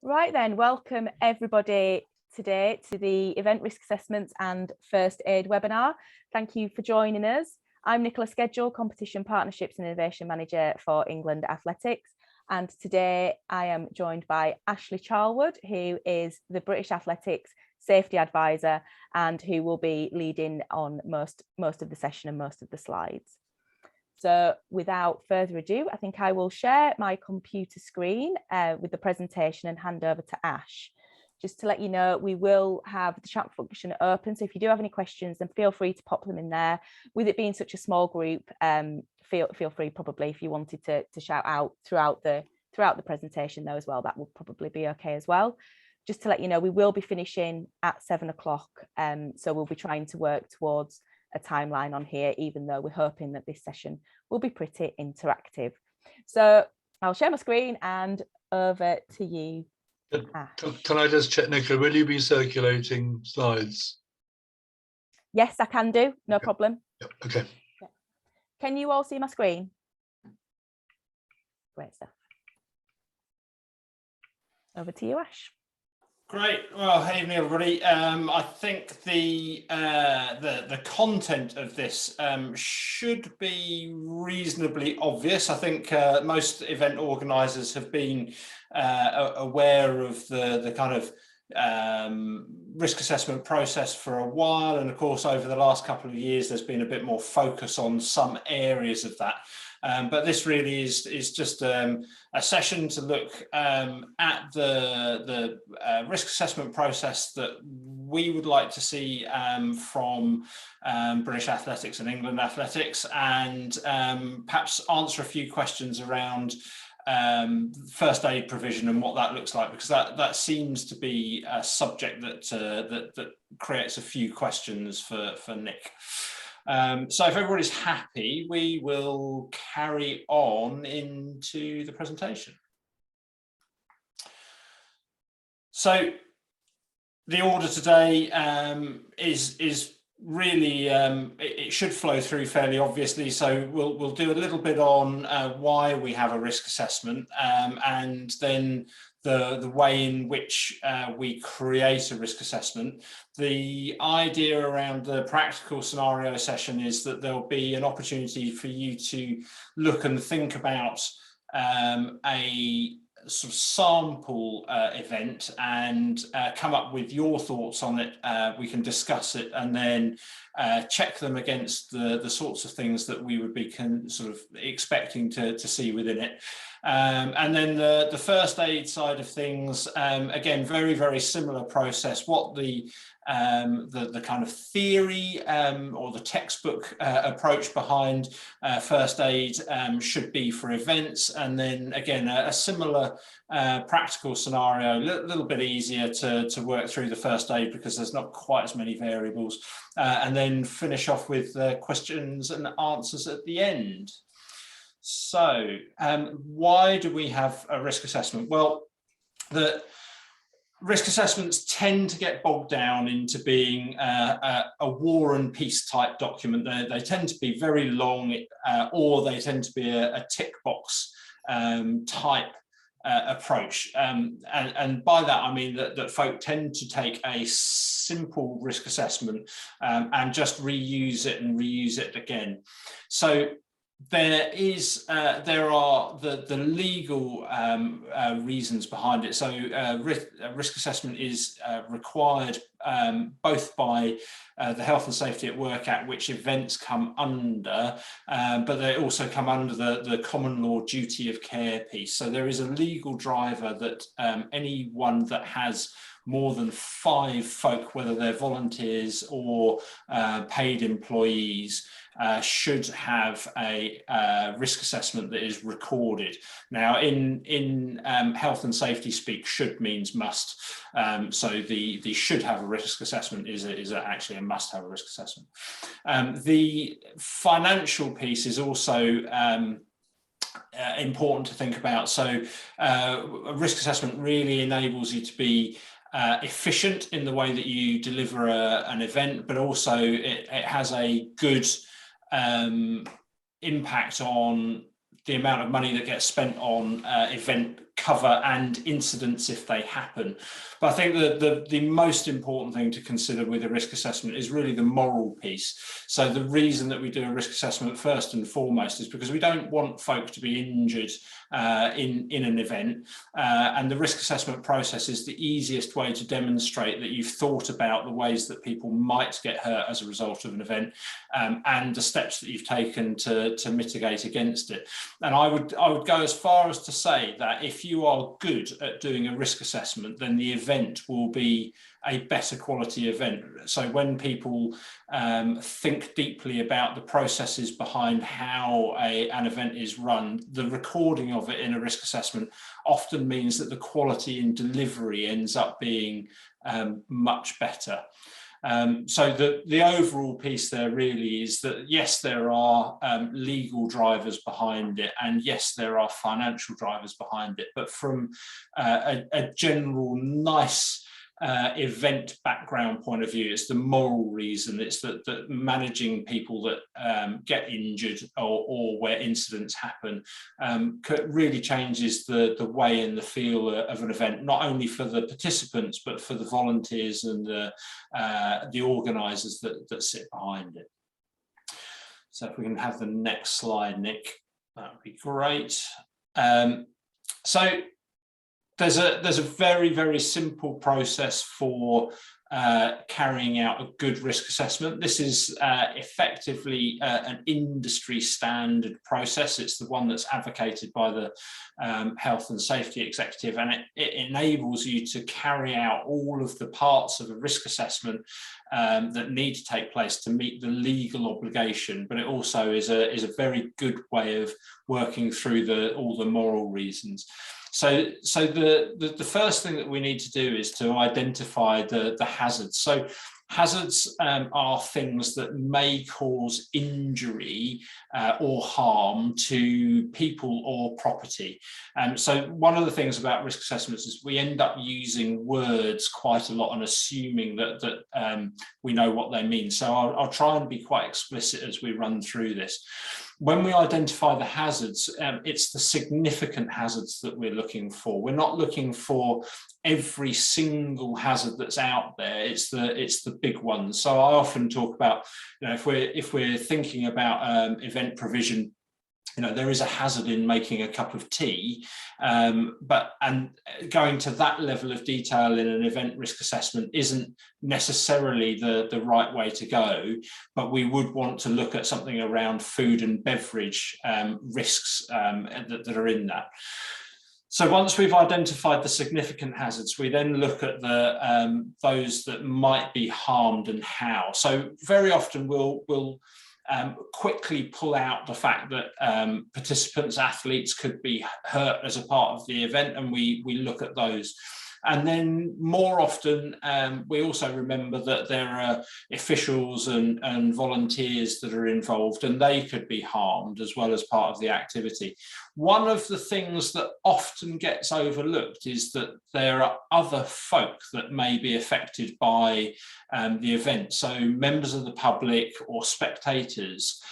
Right then, welcome everybody today to the Event Risk Assessments and First Aid webinar. Thank you for joining us. I'm Nichola Skedgel, Competition Partnerships and Innovation Manager for England Athletics. And today I am joined by Ashley Charlwood, who is the British Athletics Safety Advisor and who will be leading on most of the session and most of the slides. So without further ado, I think I will share my computer screen with the presentation and hand over to Ash. Just to let you know, we will have the chat function open. So if you do have any questions, then feel free to pop them in there. With it being such a small group, feel free probably if you wanted to shout out throughout the presentation though as well, that will probably be okay as well. Just to let you know, we will be finishing at 7 o'clock. So we'll be trying to work towards a timeline on here, even though we're hoping that this session will be pretty interactive. So I'll share my screen and over to you. Can I just check, Nicola, will you be circulating slides? Yes, I can do, no problem. Yep. Okay. Yeah. Can you all see my screen? Great stuff. Over to you, Ash. Great. Well, hey evening everybody. I think the content of this should be reasonably obvious. I think most event organisers have been aware of the kind of risk assessment process for a while, and of course over the last couple of years there's been a bit more focus on some areas of that. But this really is just a session to look at the risk assessment process that we would like to see from British Athletics and England Athletics, and perhaps answer a few questions around first aid provision and what that looks like, because that seems to be a subject that creates a few questions for Nick. So if everybody's happy, we will carry on into the presentation. So the order today is really, it should flow through fairly obviously. So we'll do a little bit on why we have a risk assessment, and then the way in which we create a risk assessment. The idea around the practical scenario session is that there'll be an opportunity for you to look and think about a sort of sample event and come up with your thoughts on it. We can discuss it and then check them against the sorts of things that we would be sort of expecting to see within it. And then the first aid side of things, again, very, very similar process. What the kind of theory or the textbook approach behind first aid should be for events, and then again a similar practical scenario, a little bit easier to work through the first aid because there's not quite as many variables, and then finish off with questions and answers at the end. So why do we have a risk assessment? Well, the risk assessments tend to get bogged down into being a war and peace type document. They tend to be very long, or they tend to be a tick box type approach. And by that I mean that folk tend to take a simple risk assessment and just reuse it and reuse it again. So there are the legal reasons behind it. So risk assessment is required both by the Health and Safety at Work Act, which events come under, but they also come under the common law duty of care piece. So there is a legal driver that anyone that has more than 5 folk, whether they're volunteers or paid employees, should have a risk assessment that is recorded. Now, in health and safety speak, should means must. So the should have a risk assessment is actually a must have a risk assessment. The financial piece is also important to think about. So a risk assessment really enables you to be efficient in the way that you deliver an event, but also it has a good impact on the amount of money that gets spent on event cover and incidents if they happen. But I think the most important thing to consider with a risk assessment is really the moral piece. So the reason that we do a risk assessment first and foremost is because we don't want folk to be injured in an event, and the risk assessment process is the easiest way to demonstrate that you've thought about the ways that people might get hurt as a result of an event, and the steps that you've taken to mitigate against it. And I would go as far as to say that if you are good at doing a risk assessment, then the event will be a better quality event. So when people think deeply about the processes behind how an event is run, the recording of it in a risk assessment often means that the quality in delivery ends up being much better. So the overall piece there really is that, yes, there are legal drivers behind it, and yes, there are financial drivers behind it, but from a general nice event background point of view, it's the moral reason. It's that managing people that get injured or where incidents happen really changes the way and the feel of an event, not only for the participants but for the volunteers and the organisers that sit behind it. So if we can have the next slide, Nick, that would be great. So there's a very, very simple process for carrying out a good risk assessment. This is effectively an industry standard process. It's the one that's advocated by the Health and Safety Executive, and it enables you to carry out all of the parts of a risk assessment that need to take place to meet the legal obligation, but it also is a very good way of working through all the moral reasons. So the first thing that we need to do is to identify the hazards. So hazards are things that may cause injury or harm to people or property. So one of the things about risk assessments is we end up using words quite a lot and assuming that we know what they mean. So I'll try and be quite explicit as we run through this. When we identify the hazards, it's the significant hazards that we're looking for. We're not looking for every single hazard that's out there. It's the big ones. So I often talk about, if we're thinking about event provision, there is a hazard in making a cup of tea, but going to that level of detail in an event risk assessment isn't necessarily the right way to go, but we would want to look at something around food and beverage risks that are in that. So once we've identified the significant hazards, we then look at those that might be harmed and how. So very often we'll quickly pull out the fact that participants, athletes could be hurt as a part of the event, and we look at those. And then more often, we also remember that there are officials and volunteers that are involved, and they could be harmed as well as part of the activity. One of the things that often gets overlooked is that there are other folk that may be affected by the event. So members of the public or spectators.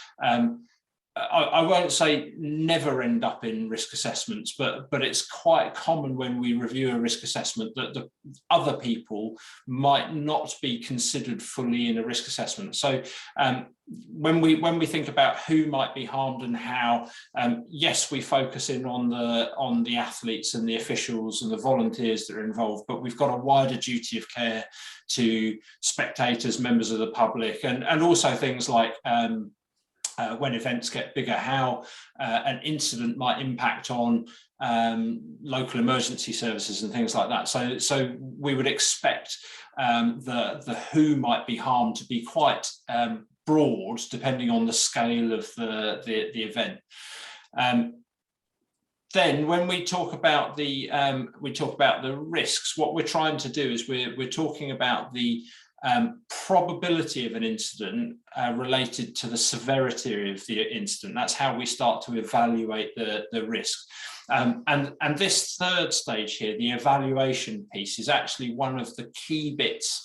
I won't say never end up in risk assessments, but it's quite common when we review a risk assessment that the other people might not be considered fully in a risk assessment. So when we think about who might be harmed and how, yes, we focus in on the athletes and the officials and the volunteers that are involved, but we've got a wider duty of care to spectators, members of the public, and also things like when events get bigger, how an incident might impact on local emergency services and things like that. So we would expect the who might be harmed to be quite broad, depending on the scale of the event. Then, when we talk about the risks, what we're trying to do is we're talking about the probability of an incident related to the severity of the incident. That's how we start to evaluate the risk. And this third stage here, the evaluation piece, is actually one of the key bits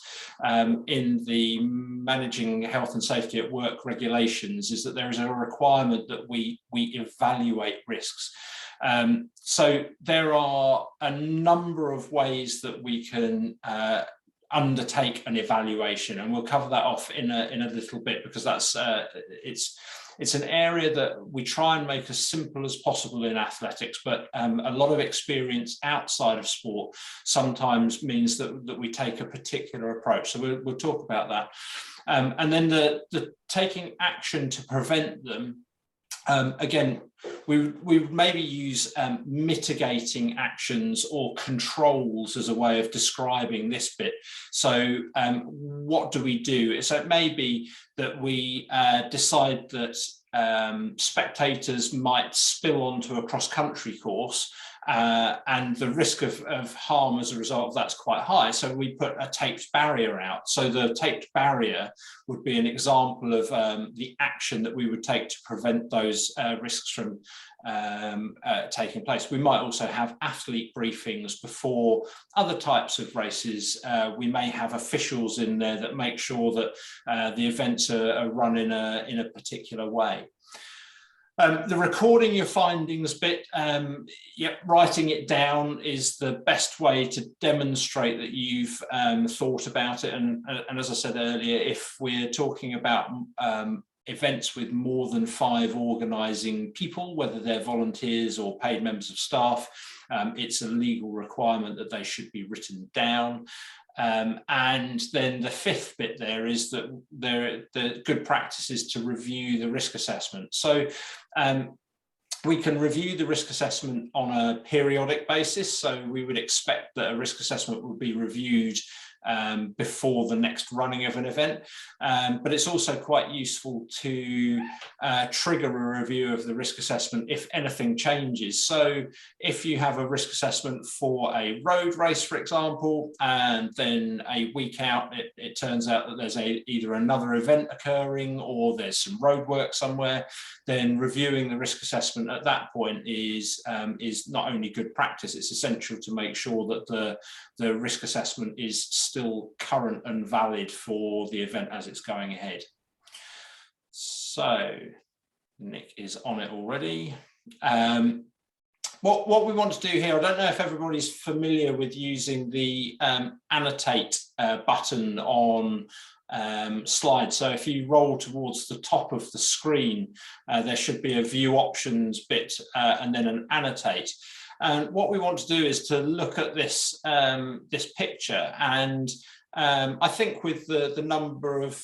in the managing health and safety at work regulations, is that there is a requirement that we evaluate risks. So there are a number of ways that we can undertake an evaluation, and we'll cover that off in a little bit, because that's it's an area that we try and make as simple as possible in athletics, but a lot of experience outside of sport sometimes means that we take a particular approach. So we'll talk about that. And then the taking action to prevent them. Again, we maybe use mitigating actions or controls as a way of describing this bit. So what do we do? So it may be that we decide that spectators might spill onto a cross-country course, and the risk of harm as a result of that's quite high. So we put a taped barrier out. So the taped barrier would be an example of the action that we would take to prevent those risks from taking place. We might also have athlete briefings before other types of races. We may have officials in there that make sure that the events are run in a particular way. The recording your findings bit, writing it down is the best way to demonstrate that you've thought about it. And as I said earlier, if we're talking about events with more than 5 organising people, whether they're volunteers or paid members of staff, it's a legal requirement that they should be written down. And then the fifth bit there is that the good practice is to review the risk assessment. So we can review the risk assessment on a periodic basis. So we would expect that a risk assessment would be reviewed before the next running of an event. But it's also quite useful to trigger a review of the risk assessment if anything changes. So if you have a risk assessment for a road race, for example, and then a week out, it turns out that there's either another event occurring or there's some road work somewhere, then reviewing the risk assessment at that point is not only good practice, it's essential to make sure that the risk assessment is still current and valid for the event as it's going ahead. So Nick is on it already. What we want to do here, I don't know if everybody's familiar with using the annotate button on slides. So if you roll towards the top of the screen, there should be a view options bit and then an annotate. And what we want to do is to look at this this picture, and I think with the number of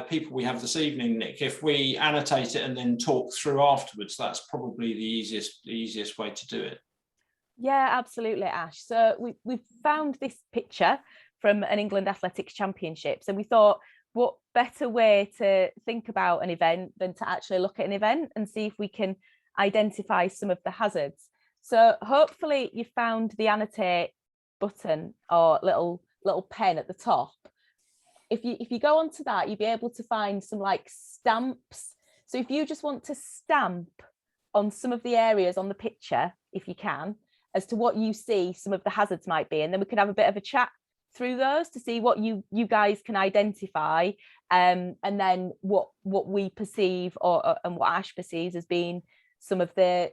people we have this evening, Nick, if we annotate it and then talk through afterwards, that's probably the easiest way to do it. Yeah, absolutely, Ash. So we've found this picture from an England Athletics Championships, and we thought, what better way to think about an event than to actually look at an event and see if we can identify some of the hazards. So hopefully you found the annotate button or little pen at the top. If you go onto that, you'll be able to find some like stamps. So if you just want to stamp on some of the areas on the picture, if you can, as to what you see some of the hazards might be, and then we can have a bit of a chat through those to see what you guys can identify, and then what we perceive and what Ash perceives as being some of the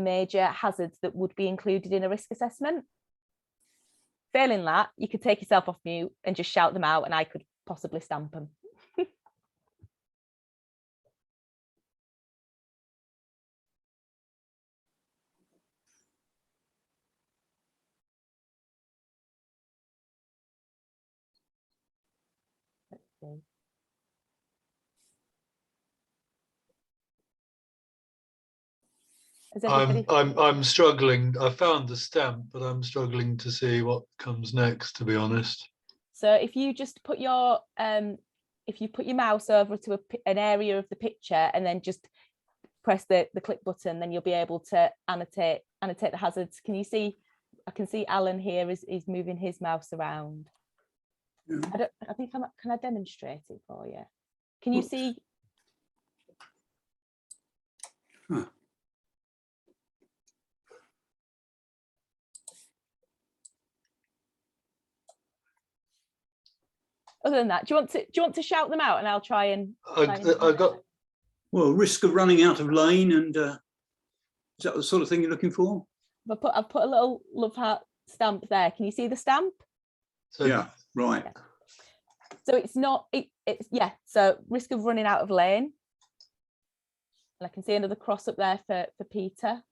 major hazards that would be included in a risk assessment. Failing that, you could take yourself off mute and just shout them out, and I could possibly stamp them. Let's see. I'm struggling. I found the stamp, but I'm struggling to see what comes next, to be honest. So if you just put your mouse over to an area of the picture and then just press the click button, then you'll be able to annotate the hazards. Can you see? I can see Alan here is moving his mouse around. I think can I demonstrate it for you? Can you see? Huh. Other than that, do you want to shout them out, and I'll try and. I got. Well, risk of running out of lane, and is that the sort of thing you're looking for? I've put a little love heart stamp there. Can you see the stamp? So, Yeah, right. Yeah. So it's not. It's yeah. So risk of running out of lane. And I can see another cross up there for Peter.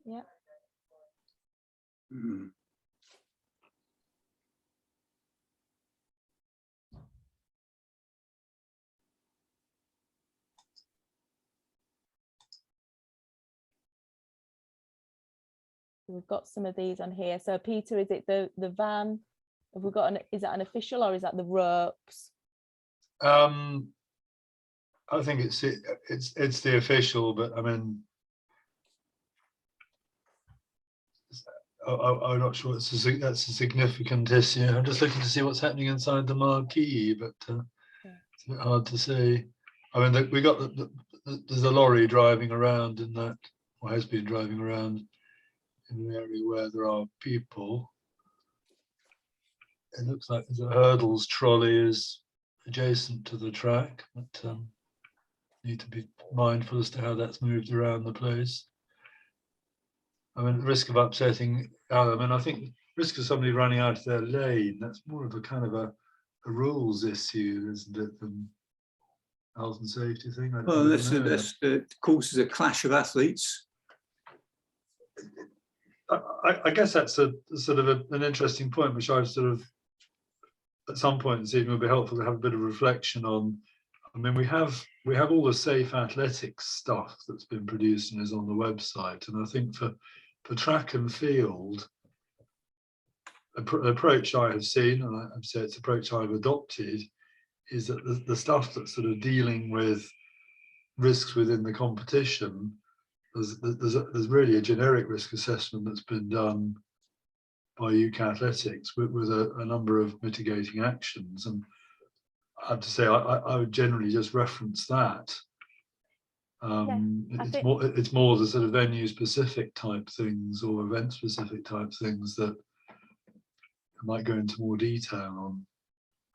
Yeah. Mm. We've got some of these on here. So Peter, is it the van? Have we got is that an official, or is that the ropes? I think it's the official, but I mean, I'm not sure that's a significant issue. I'm just looking to see what's happening inside the marquee, but it's a bit hard to see. I mean, we got there's a lorry driving around in that, or has been driving around in an area where there are people. It looks like the hurdles trolley is adjacent to the track, but need to be mindful as to how that's moved around the place. I mean, risk of upsetting. I mean, I think risk of somebody running out of their lane, that's more of a kind of a rules issue, isn't it, than health and safety thing? Well, this causes a clash of athletes. I guess that's a sort of an interesting point, which I've sort of at some point this evening would be helpful to have a bit of reflection on. I mean, we have all the safe athletics stuff that's been produced and is on the website, and I think for track and field, the approach I have seen, and I'd say it's the approach I've adopted, is that the stuff that's sort of dealing with risks within the competition, there's really a generic risk assessment that's been done by UK Athletics with a number of mitigating actions, and I have to say I would generally just reference that. It's more the sort of venue specific type things or event specific type things that I might go into more detail on.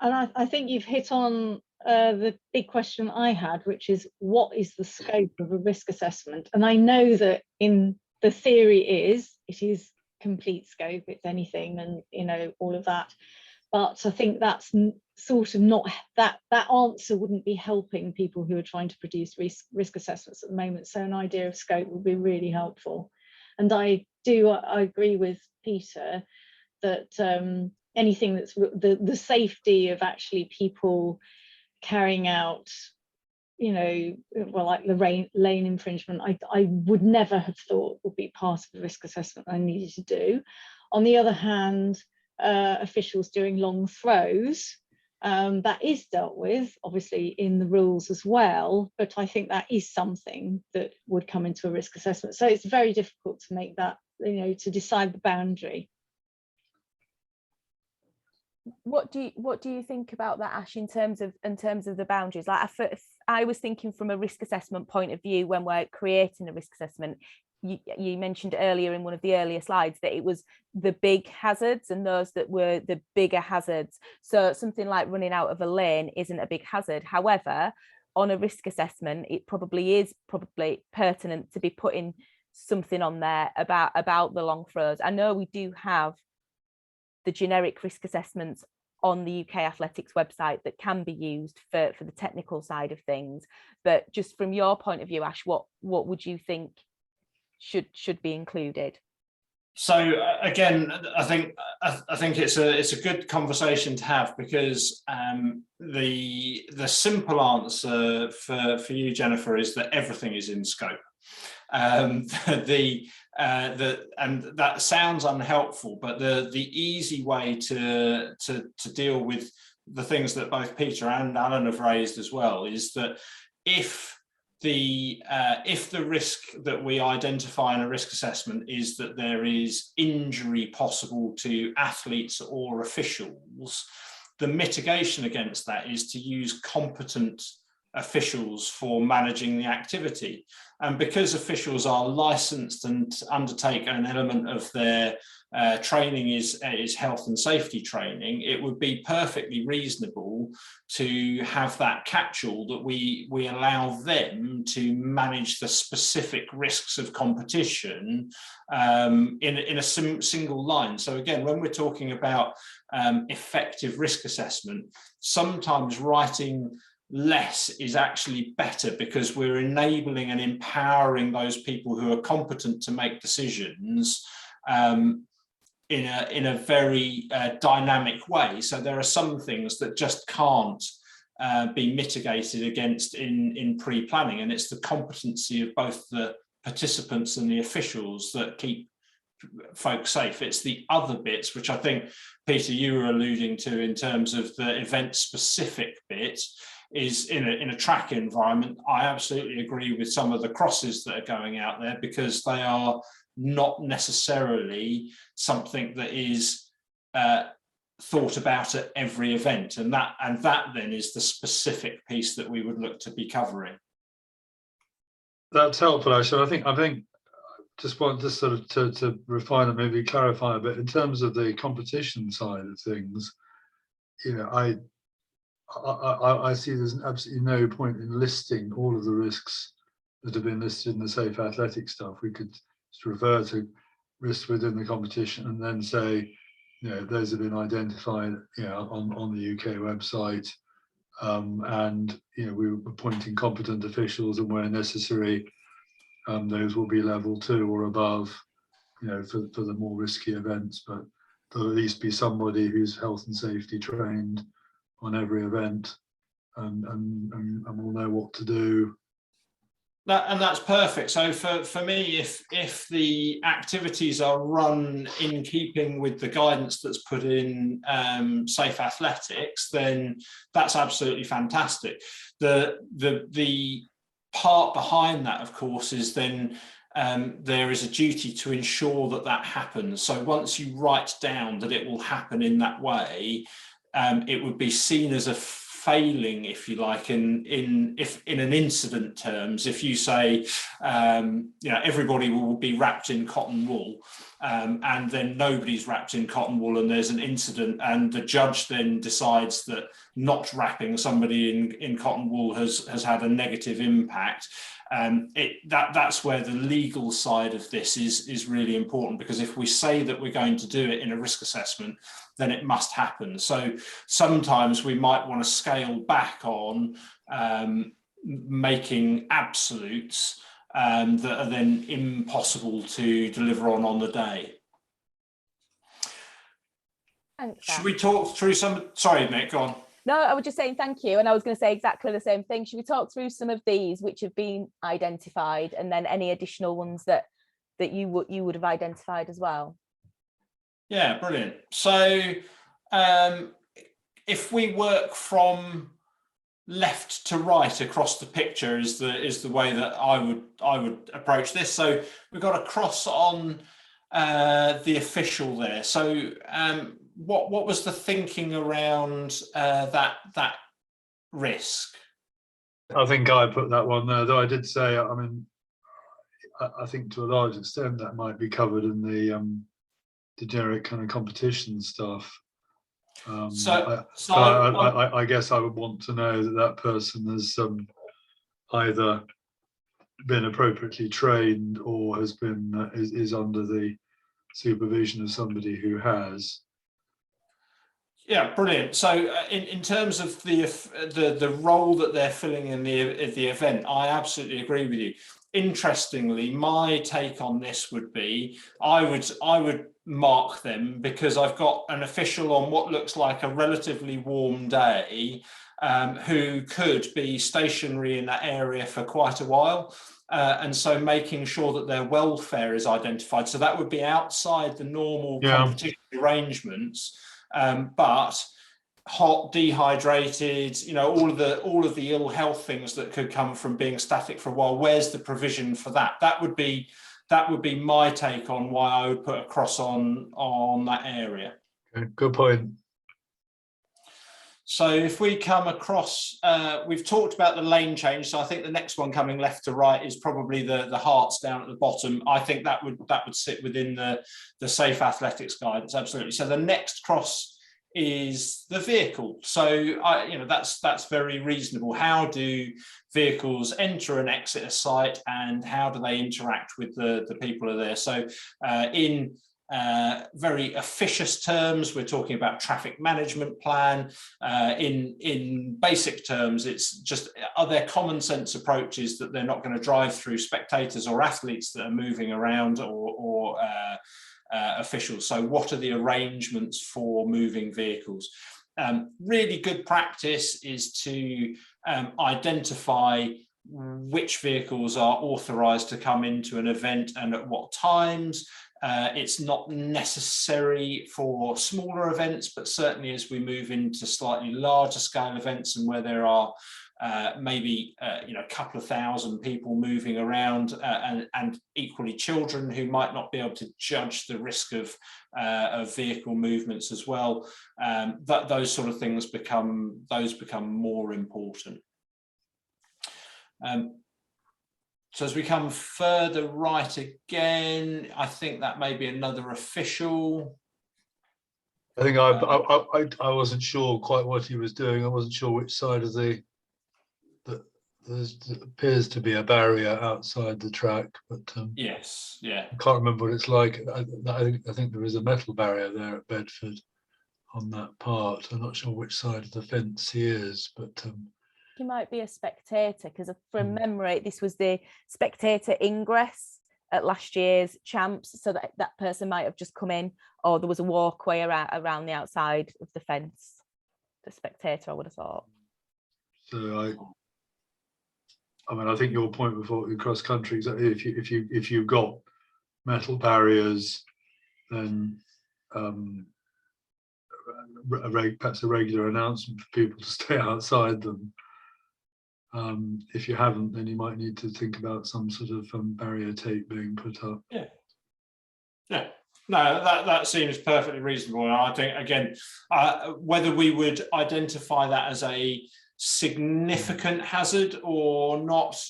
And I think you've hit on the big question I had, which is what is the scope of a risk assessment? And I know that in the theory it is complete scope, it's anything, and you know, all of that. But I think that's sort of not that answer wouldn't be helping people who are trying to produce risk assessments at the moment. So an idea of scope would be really helpful. And I agree with Peter that anything that's the safety of actually people carrying out, you know, well, like the lane infringement, I would never have thought would be part of the risk assessment I needed to do. On the other hand, officials doing long throws, that is dealt with obviously in the rules as well, but I think that is something that would come into a risk assessment. So it's very difficult to make that, you know, to decide the boundary. What do you think about that, Ash, in terms of the boundaries? Like I was thinking from a risk assessment point of view when we're creating a risk assessment. You mentioned earlier in one of the earlier slides that it was the big hazards and those that were the bigger hazards. So something like running out of a lane isn't a big hazard. However, on a risk assessment, it is pertinent to be putting something on there about the long throws. I know we do have the generic risk assessments on the UK Athletics website that can be used for the technical side of things, but just from your point of view, Ash, what would you think should be included? So again, I think it's a good conversation to have, because the simple answer for you, Jennifer, is that everything is in scope. And that sounds unhelpful, but the easy way to deal with the things that both Peter and Alan have raised as well, is that if the risk that we identify in a risk assessment is that there is injury possible to athletes or officials, the mitigation against that is to use competent officials for managing the activity. And because officials are licensed and undertake an element of their training is health and safety training, it would be perfectly reasonable to have that catch-all that we allow them to manage the specific risks of competition in a single line. So again, when we're talking about effective risk assessment, sometimes writing less is actually better, because we're enabling and empowering those people who are competent to make decisions in a very dynamic way. So there are some things that just can't be mitigated against in pre-planning, and it's the competency of both the participants and the officials that keep folks safe. It's the other bits, which I think, Peter, you were alluding to in terms of the event-specific bit, is in a track environment. I absolutely agree with some of the crosses that are going out there, because they are not necessarily something that is thought about at every event, and that then is the specific piece that we would look to be covering. That's helpful, actually. I think just want to sort of to refine and maybe clarify a bit in terms of the competition side of things. You know, I see there's absolutely no point in listing all of the risks that have been listed in the safe athletic stuff. We could just refer to risks within the competition and then say, you know, those have been identified, you know, on the UK website, and you know, we're appointing competent officials, and where necessary, those will be level 2 or above, you know, for the more risky events. But there'll at least be somebody who's health and safety trained on every event, and we'll know what to do. And that's perfect. So for me, if the activities are run in keeping with the guidance that's put in Safe Athletics, then that's absolutely fantastic. The part behind that, of course, is then there is a duty to ensure that happens. So once you write down that it will happen in that way, it would be seen as a failing, if you like, in an incident terms. If you say, you know, everybody will be wrapped in cotton wool, and then nobody's wrapped in cotton wool, and there's an incident, and the judge then decides that not wrapping somebody in cotton wool has had a negative impact. That's where the legal side of this is really important, because if we say that we're going to do it in a risk assessment, then it must happen. So sometimes we might want to scale back on making absolutes that are then impossible to deliver on the day. Thanks. Should we talk through some? Sorry, Mick, go on. No, I was just saying thank you, and I was going to say exactly the same thing. Should we talk through some of these which have been identified, and then any additional ones that you would have identified as well? Yeah, brilliant. So if we work from left to right across the picture is the way that I would approach this. So we've got a cross on the official there. So what was the thinking around that risk? I think I put that one there, though I did say, I mean, I think to a large extent that might be covered in the generic kind of competition stuff. I guess I would want to know that person has either been appropriately trained or has been is under the supervision of somebody who has. Yeah, brilliant. So in terms of the role that they're filling in the event, I absolutely agree with you. Interestingly, my take on this would be I would mark them, because I've got an official on what looks like a relatively warm day who could be stationary in that area for quite a while. And so making sure that their welfare is identified. So that would be outside the normal competition arrangements. But hot, dehydrated, you know, all of the ill health things that could come from being static for a while. Where's the provision for that? That would be my take on why I would put a cross on that area. Okay, good point. So if we come across, we've talked about the lane change. So I think the next one coming left to right is probably the hearts down at the bottom. I think that would sit within the safe athletics guidance, absolutely. So the next cross is the vehicle. So you know, that's very reasonable. How do vehicles enter and exit a site, and how do they interact with the people who are there? So in very officious terms, we're talking about traffic management plan. In basic terms, it's just, are there common sense approaches that they're not going to drive through spectators or athletes that are moving around, or officials? So what are the arrangements for moving vehicles? Really good practice is to identify which vehicles are authorised to come into an event and at what times. It's not necessary for smaller events, but certainly as we move into slightly larger scale events, and where there are maybe you know, a couple of thousand people moving around, and equally children who might not be able to judge the risk of vehicle movements as well, those sort of things become more important. So as we come further right again, I think that may be another official. I think I wasn't sure quite what he was doing. I wasn't sure which side of there appears to be a barrier outside the track, but yes, yeah, I can't remember what it's like. I think there is a metal barrier there at Bedford on that part. I'm not sure which side of the fence he is, but he might be a spectator, because from memory, this was the spectator ingress at last year's champs, so that person might have just come in, or there was a walkway around the outside of the fence. The spectator, I would have thought. So I mean, I think your point before in cross country, exactly, if you've got metal barriers, then perhaps a regular announcement for people to stay outside them. If you haven't, then you might need to think about some sort of barrier tape being put up. Yeah. No, that seems perfectly reasonable. And I think, again, whether we would identify that as a significant hazard or not,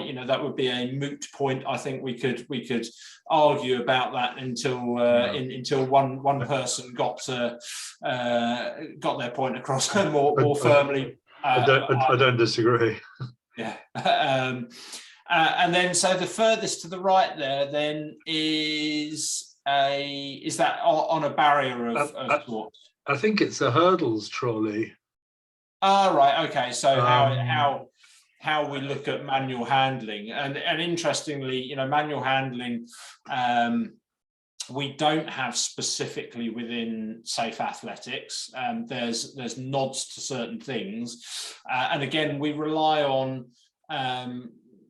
you know, that would be a moot point. I think we could argue about that until until one person got their point across more firmly. I don't disagree. Yeah. And then, so the furthest to the right there then is that on a barrier of sorts? I think it's a hurdles trolley. Ah, right. Okay. So how we look at manual handling, and interestingly, you know, manual handling, we don't have specifically within safe athletics. There's nods to certain things, and again, we rely on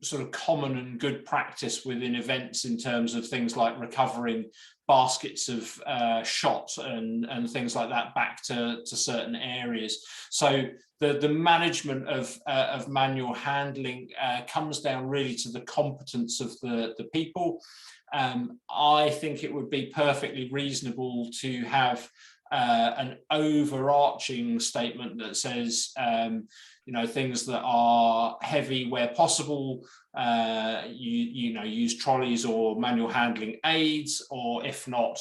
sort of common and good practice within events in terms of things like recovering baskets of shot and things like that back to certain areas. So the management of manual handling comes down really to the competence of the people. I think it would be perfectly reasonable to have an overarching statement that says, you know, things that are heavy where possible, you know, use trolleys or manual handling aids, or if not,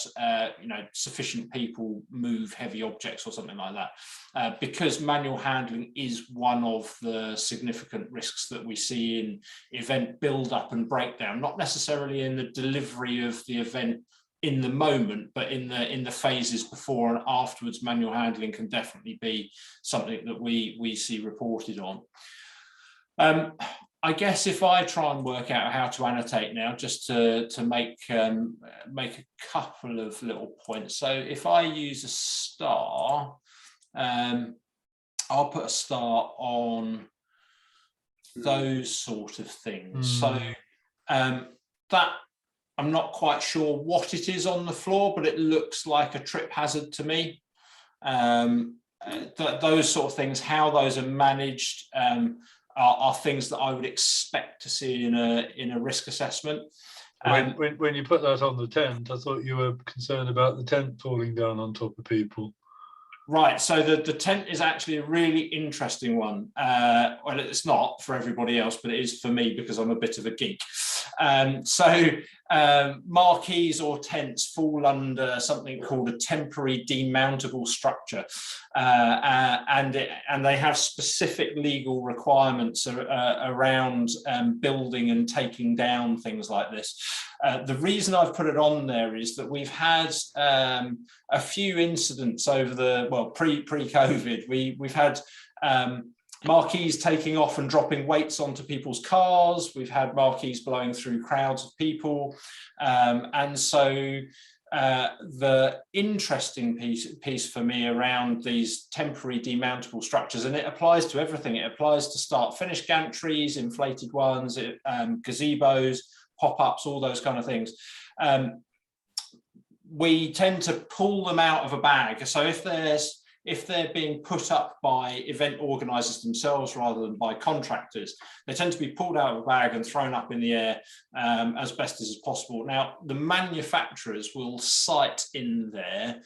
you know, sufficient people move heavy objects or something like that, because manual handling is one of the significant risks that we see in event build up and breakdown, not necessarily in the delivery of the event in the moment, but in the phases before and afterwards. Manual handling can definitely be something that we see reported on. I guess if I try and work out how to annotate now, just to make a couple of little points. So if I use a star, I'll put a star on those sort of things. So that, I'm not quite sure what it is on the floor, but it looks like a trip hazard to me. those sort of things, how those are managed, are things that I would expect to see in a risk assessment. When you put that on the tent, I thought you were concerned about the tent falling down on top of people. Right, so the tent is actually a really interesting one. Well, it's not for everybody else, but it is for me because I'm a bit of a geek. Marquees or tents fall under something called a temporary demountable structure, and they have specific legal requirements around building and taking down things like this. The reason I've put it on there is that we've had a few incidents over pre-COVID. We've had marquees taking off and dropping weights onto people's cars. We've had marquees blowing through crowds of people. And so the interesting piece for me around these temporary demountable structures, and it applies to everything. It applies to start-finish gantries, inflated ones, gazebos, pop-ups, all those kind of things. We tend to pull them out of a bag. So if they're being put up by event organisers themselves rather than by contractors, they tend to be pulled out of a bag and thrown up in the air as best as possible. Now, the manufacturers will cite in there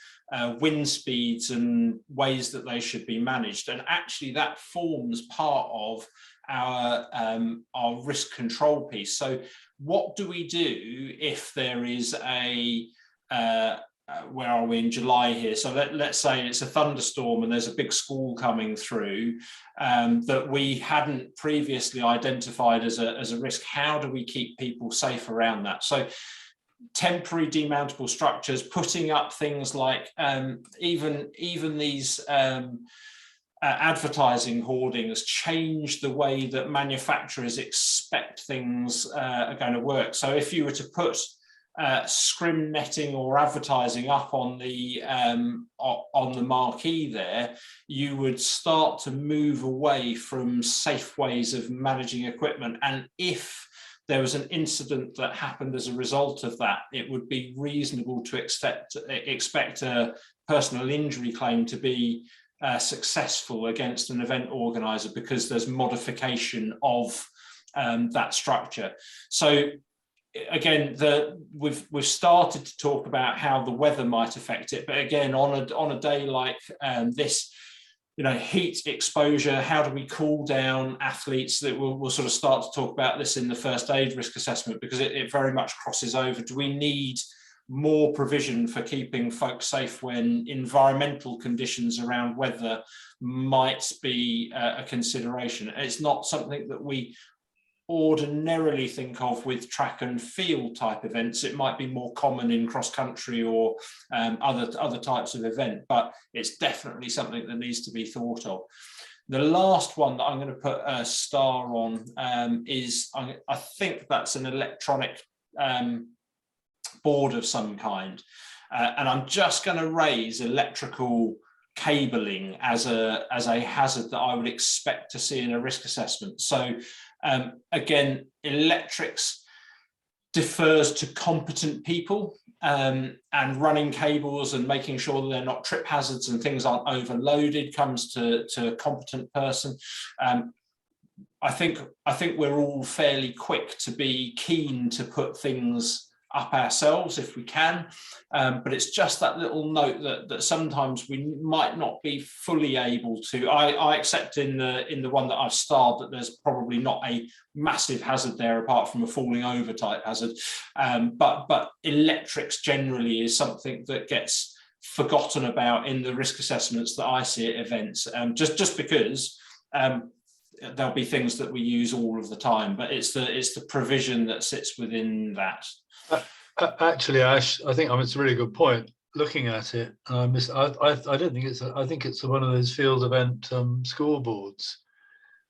wind speeds and ways that they should be managed, and actually that forms part of our risk control piece. So what do we do if there is a where are we in July here? So let's say it's a thunderstorm and there's a big squall coming through that we hadn't previously identified as a risk. How do we keep people safe around that? So temporary demountable structures, putting up things like even these advertising hoardings change the way that manufacturers expect things are going to work. So if you were to put scrim netting or advertising up on the marquee there, you would start to move away from safe ways of managing equipment. And if there was an incident that happened as a result of that, it would be reasonable to expect a personal injury claim to be successful against an event organizer because there's modification of that structure. So again, we've started to talk about how the weather might affect it, but again, on a day like this, heat exposure, how do we cool down athletes? That we'll sort of start to talk about this in the first aid risk assessment, because it very much crosses over. Do we need more provision for keeping folks safe when environmental conditions around weather might be a consideration? It's not something that we ordinarily think of with track and field type events. It might be more common in cross country or other types of event, but it's definitely something that needs to be thought of. The last one that I'm going to put a star on is, I think that's an electronic board of some kind, and I'm just going to raise electrical cabling as a hazard that I would expect to see in a risk assessment. So again, electrics defers to competent people, and running cables and making sure that they're not trip hazards and things aren't overloaded comes to a competent person. I think we're all fairly quick to be keen to put things up ourselves if we can, but it's just that little note that sometimes we might not be fully able to. I accept in the one that I've starred that there's probably not a massive hazard there apart from a falling over type hazard, but electrics generally is something that gets forgotten about in the risk assessments that I see at events, just because there'll be things that we use all of the time, but it's the provision that sits within that. Actually, Ash, I think it's a really good point. Looking at it, I don't think it's. I think it's one of those field event scoreboards,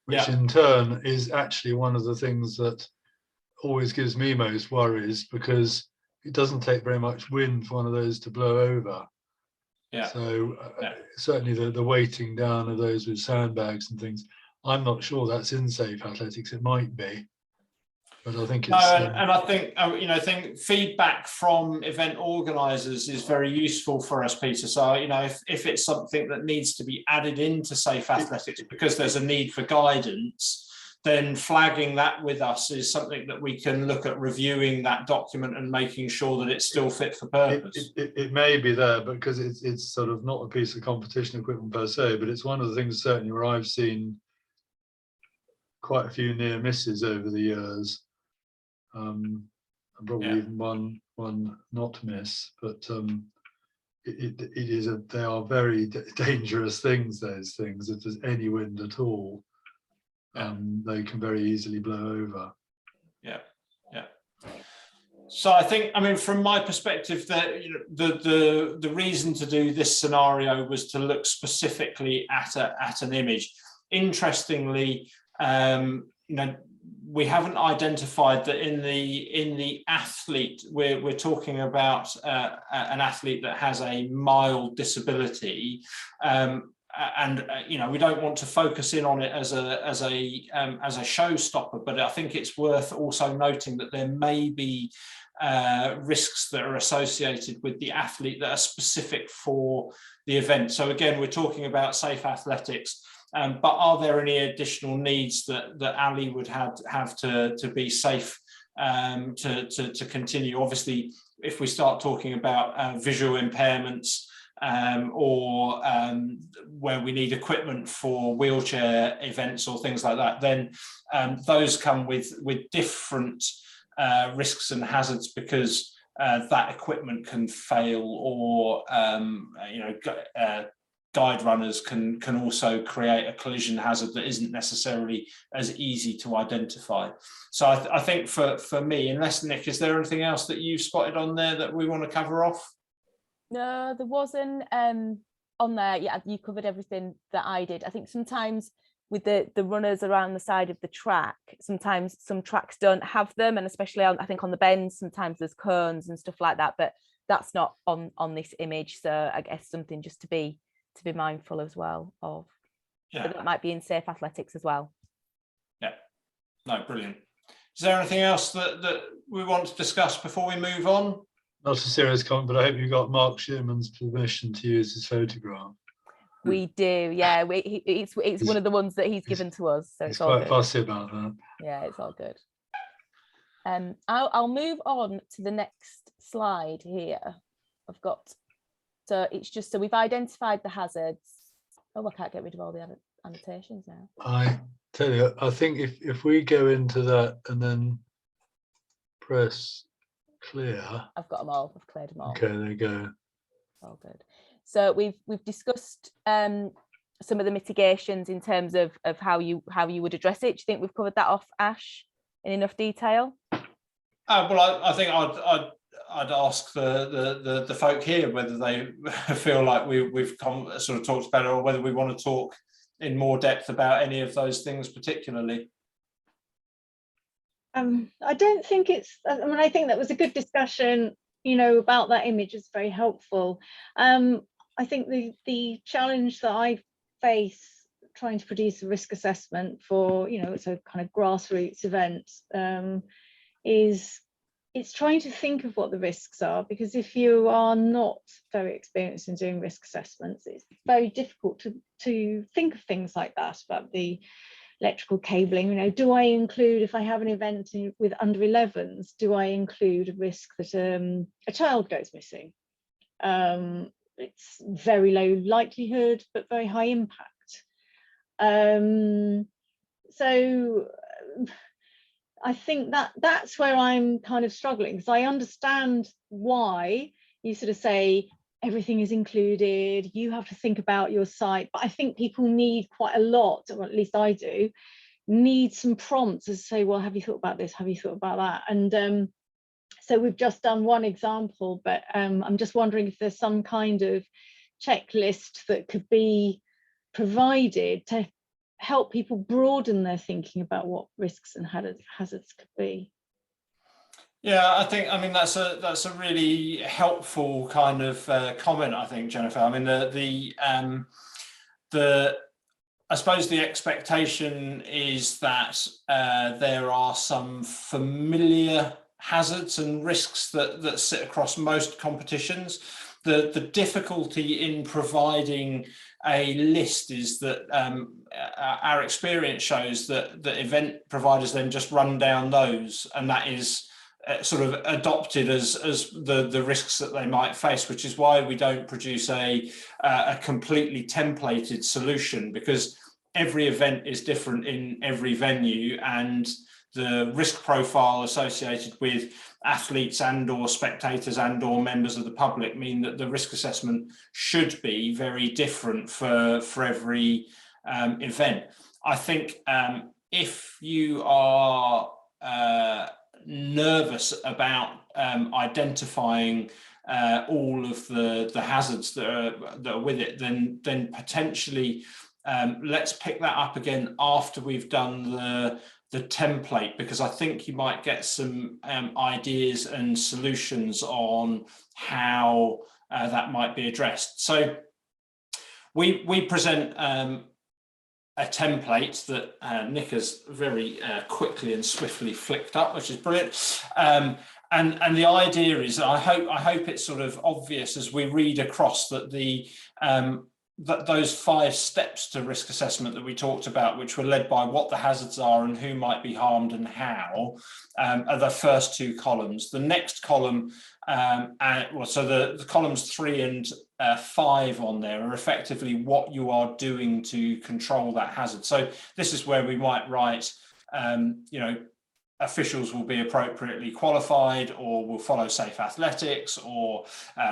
which in turn is actually one of the things that always gives me most worries, because it doesn't take very much wind for one of those to blow over. Yeah. So certainly the weighting down of those with sandbags and things, I'm not sure that's in safe athletics. It might be. But I think No, it's and I think I think feedback from event organisers is very useful for us, Peter. So if it's something that needs to be added into Safe Athletics because there's a need for guidance, then flagging that with us is something that we can look at reviewing that document and making sure that it's still fit for purpose. it may be there, but because it's sort of not a piece of competition equipment per se, but it's one of the things certainly where I've seen quite a few near misses over the years. And probably even one not miss, but they are very dangerous things. Those things, if there's any wind at all, they can very easily blow over. Yeah. So I think, from my perspective, that the reason to do this scenario was to look specifically at an image. Interestingly, we haven't identified that in the athlete, we're talking about an athlete that has a mild disability, and we don't want to focus in on it as a showstopper, but I think it's worth also noting that there may be risks that are associated with the athlete that are specific for the event. So again, we're talking about Safe Athletics. But are there any additional needs that Ali would have to be safe to continue? Obviously, if we start talking about visual impairments or where we need equipment for wheelchair events or things like that, then those come with different risks and hazards, because that equipment can fail, or guide runners can also create a collision hazard that isn't necessarily as easy to identify. So I think for me, unless Nick, is there anything else that you've spotted on there that we want to cover off? No, there wasn't on there. Yeah, you covered everything that I did. I think sometimes with the runners around the side of the track, sometimes some tracks don't have them, and especially I think on the bends, sometimes there's cones and stuff like that, but that's not on this image. So I guess something just to be mindful as well of. But that might be in Safe Athletics as well. Yeah, no, brilliant. Is there anything else that we want to discuss before we move on? Not a serious comment, but I hope you got Mark Schuman's permission to use his photograph. We do, yeah. It's one of the ones that he's given to us, so it's all quite good. fussy about that. Yeah, it's all good. I'll move on to the next slide here. I've got. So it's just, so we've identified the hazards. Oh, I can't get rid of all the annotations now. I tell you, I think if we go into that and then press clear. I've got them all. I've cleared them all. Okay, there you go. All good. So we've discussed some of the mitigations in terms of how you would address it. Do you think we've covered that off, Ash, in enough detail? Well, I think I'd ask the folk here whether they feel like we've sort of talked about it, or whether we want to talk in more depth about any of those things particularly. I don't think it's, I think that was a good discussion, about that image. Is very helpful. I think the challenge that I face trying to produce a risk assessment for, it's a kind of grassroots event, is it's trying to think of what the risks are, because if you are not very experienced in doing risk assessments, it's very difficult to think of things like that, about the electrical cabling. Do I include, if I have an event with under 11s, do I include a risk that a child goes missing? It's very low likelihood, but very high impact. So I think that's where I'm kind of struggling, because I understand why you sort of say everything is included, you have to think about your site, but I think people need quite a lot, or at least I do, need some prompts to say, well, have you thought about this? Have you thought about that? And so we've just done one example, but I'm just wondering if there's some kind of checklist that could be provided to help people broaden their thinking about what risks and hazards could be. Yeah, I mean that's a really helpful kind of comment, I think, Jennifer. I mean the I suppose the expectation is that there are some familiar hazards and risks that sit across most competitions. The difficulty in providing a list is that our experience shows that the event providers then just run down those, and that is sort of adopted as the risks that they might face, which is why we don't produce a completely templated solution, because every event is different in every venue, and the risk profile associated with athletes and or spectators and or members of the public mean that the risk assessment should be very different for every event. I think if you are nervous about identifying all of the hazards that are with it, then potentially let's pick that up again after we've done the template, because I think you might get some ideas and solutions on how that might be addressed. So we present a template that Nick has very quickly and swiftly flicked up, which is brilliant. And the idea is, I hope it's sort of obvious as we read across that that those 5 steps to risk assessment that we talked about, which were led by what the hazards are and who might be harmed and how, are the first 2 columns. The next column, so the columns 3 and 5 on there are effectively what you are doing to control that hazard. So this is where we might write, officials will be appropriately qualified, or will follow safe athletics, or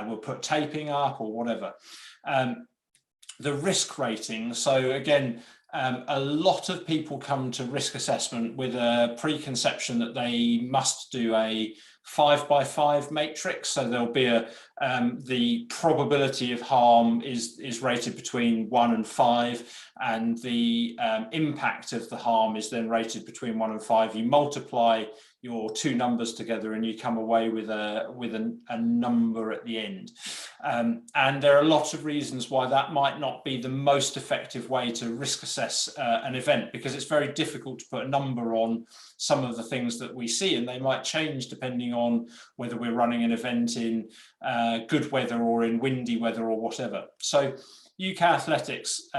we'll put taping up, or whatever. The risk rating. So again, a lot of people come to risk assessment with a preconception that they must do a 5x5 matrix. So there'll be the probability of harm is rated between 1 and 5, and the impact of the harm is then rated between 1 and 5. You multiply your 2 numbers together and you come away with a number at the end. And there are lots of reasons why that might not be the most effective way to risk assess an event, because it's very difficult to put a number on some of the things that we see, and they might change depending on whether we're running an event in good weather or in windy weather or whatever. So UK Athletics,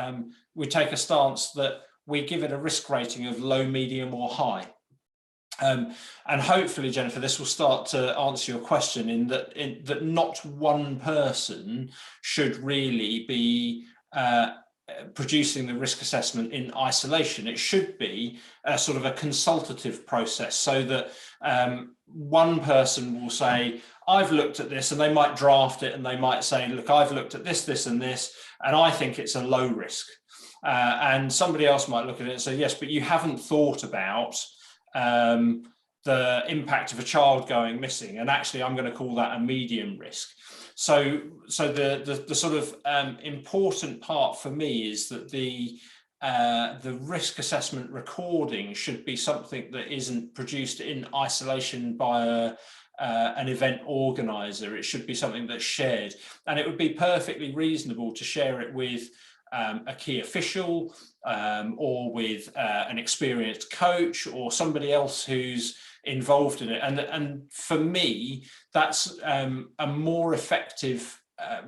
we take a stance that we give it a risk rating of low, medium or high. And hopefully, Jennifer, this will start to answer your question in that not one person should really be producing the risk assessment in isolation. It should be a sort of a consultative process, so that one person will say, I've looked at this, and they might draft it and they might say, look, I've looked at this, this and this, and I think it's a low risk. And somebody else might look at it and say, yes, but you haven't thought about the impact of a child going missing, and actually I'm going to call that a medium risk. So the sort of important part for me is that the risk assessment recording should be something that isn't produced in isolation by an event organizer. It should be something that's shared, and it would be perfectly reasonable to share it with a key official, or with an experienced coach, or somebody else who's involved in it. And for me, that's a more effective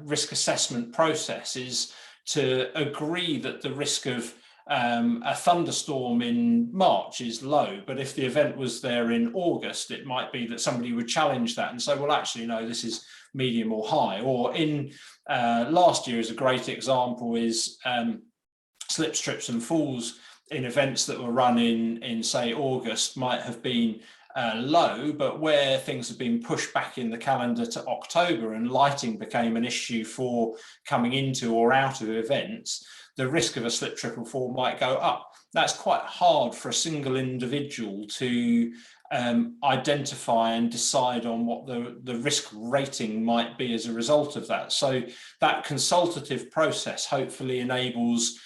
risk assessment process, is to agree that the risk of a thunderstorm in March is low, but if the event was there in August, it might be that somebody would challenge that and say, well, actually, no, this is medium or high. Or in last year, as a great example, is slips, trips and falls in events that were run in say August might have been low, but where things have been pushed back in the calendar to October and lighting became an issue for coming into or out of events, the risk of a slip, trip or fall might go up. That's quite hard for a single individual to identify and decide on what the risk rating might be as a result of that. So that consultative process hopefully enables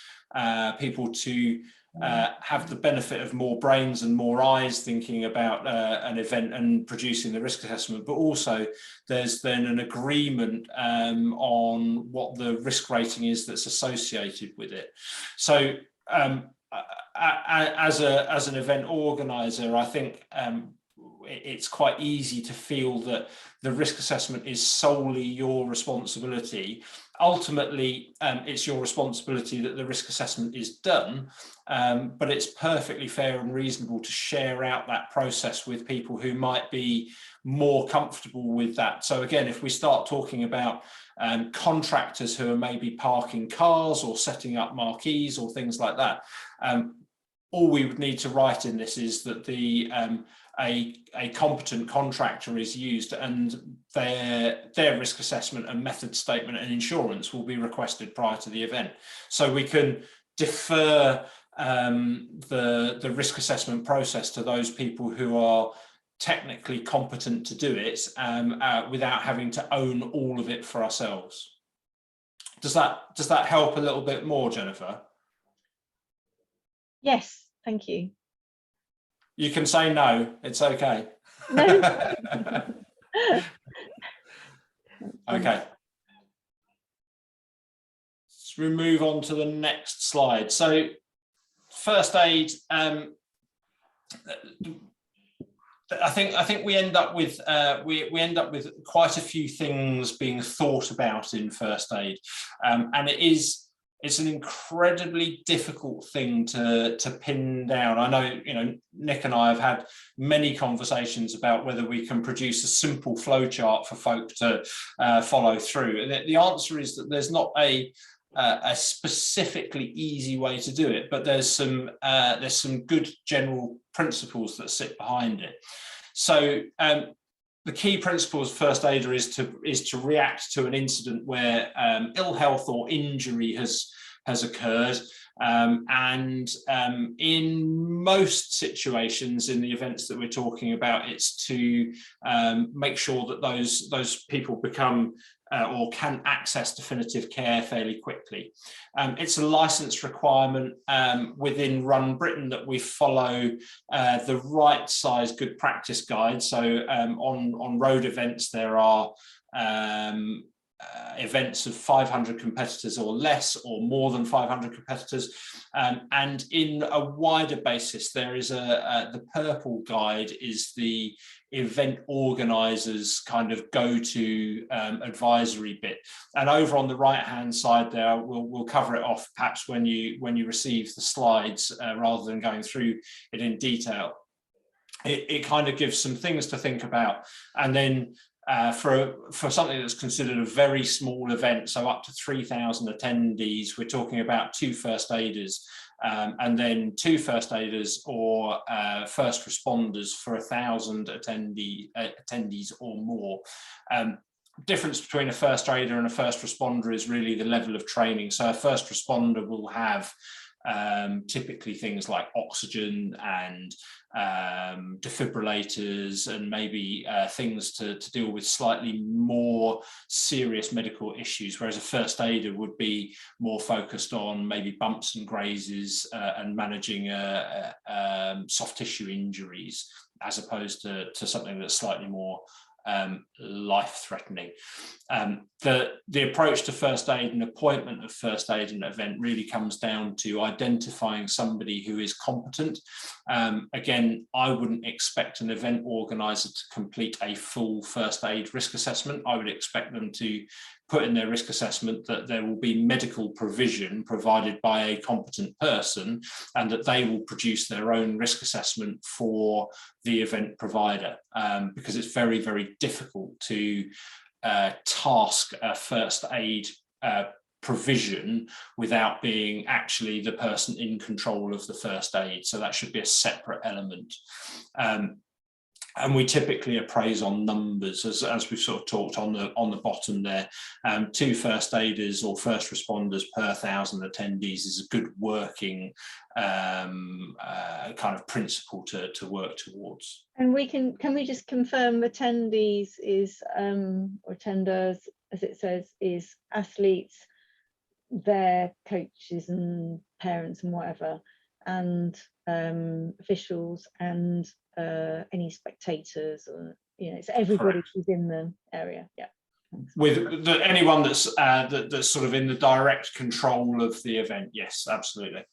people to have the benefit of more brains and more eyes thinking about an event and producing the risk assessment, but also there's then an agreement on what the risk rating is that's associated with it. So as an event organizer, I think it's quite easy to feel that the risk assessment is solely your responsibility. Ultimately, it's your responsibility that the risk assessment is done, but it's perfectly fair and reasonable to share out that process with people who might be more comfortable with that. So again, if we start talking about contractors who are maybe parking cars or setting up marquees or things like that, all we would need to write in this is that a competent contractor is used, and their risk assessment and method statement and insurance will be requested prior to the event. So we can defer the risk assessment process to those people who are technically competent to do it, without having to own all of it for ourselves. Does that help a little bit more, Jennifer? Yes, thank you. You can say no, it's okay. No. Okay. So we move on to the next slide. So first aid, I think we end up with we end up with quite a few things being thought about in first aid, and it's an incredibly difficult thing to pin down. I know, Nick and I have had many conversations about whether we can produce a simple flow chart for folk to follow through. And the answer is that there's not a specifically easy way to do it, but there's some good general principles that sit behind it. So the key principles of first aider is to react to an incident where ill health or injury has occurred, and in most situations in the events that we're talking about, it's to make sure that those people become or can access definitive care fairly quickly. It's a licence requirement within Run Britain that we follow the right size good practice guide. So on road events, there are events of 500 competitors or less, or more than 500 competitors, and in a wider basis, there is the purple guide is the event organisers kind of go-to advisory bit, and over on the right-hand side there, we'll cover it off perhaps when you receive the slides, rather than going through it in detail. It kind of gives some things to think about, and then for something that's considered a very small event, so up to 3,000 attendees, we're talking about 2 first aiders, and then 2 first aiders or first responders for 1,000 attendees or more. Difference between a first aider and a first responder is really the level of training. So a first responder will have typically things like oxygen and defibrillators, and maybe things to deal with slightly more serious medical issues, whereas a first aider would be more focused on maybe bumps and grazes and managing soft tissue injuries, as opposed to something that's slightly more life-threatening. The approach to first aid and appointment of first aid in an event really comes down to identifying somebody who is competent. Again, I wouldn't expect an event organizer to complete a full first aid risk assessment. I would expect them to put in their risk assessment that there will be medical provision provided by a competent person, and that they will produce their own risk assessment for the event provider, because it's very, very difficult to task a first aid provision without being actually the person in control of the first aid. So that should be a separate element. And we typically appraise on numbers, as we've sort of talked on the bottom there. 2 first aiders or first responders per 1,000 attendees is a good working kind of principle to work towards. And can we just confirm attendees is or attenders, as it says, is athletes, their coaches and parents and whatever, and officials and any spectators, or it's everybody Correct. who's in the area. Yeah. With anyone that's sort of in the direct control of the event, yes, absolutely.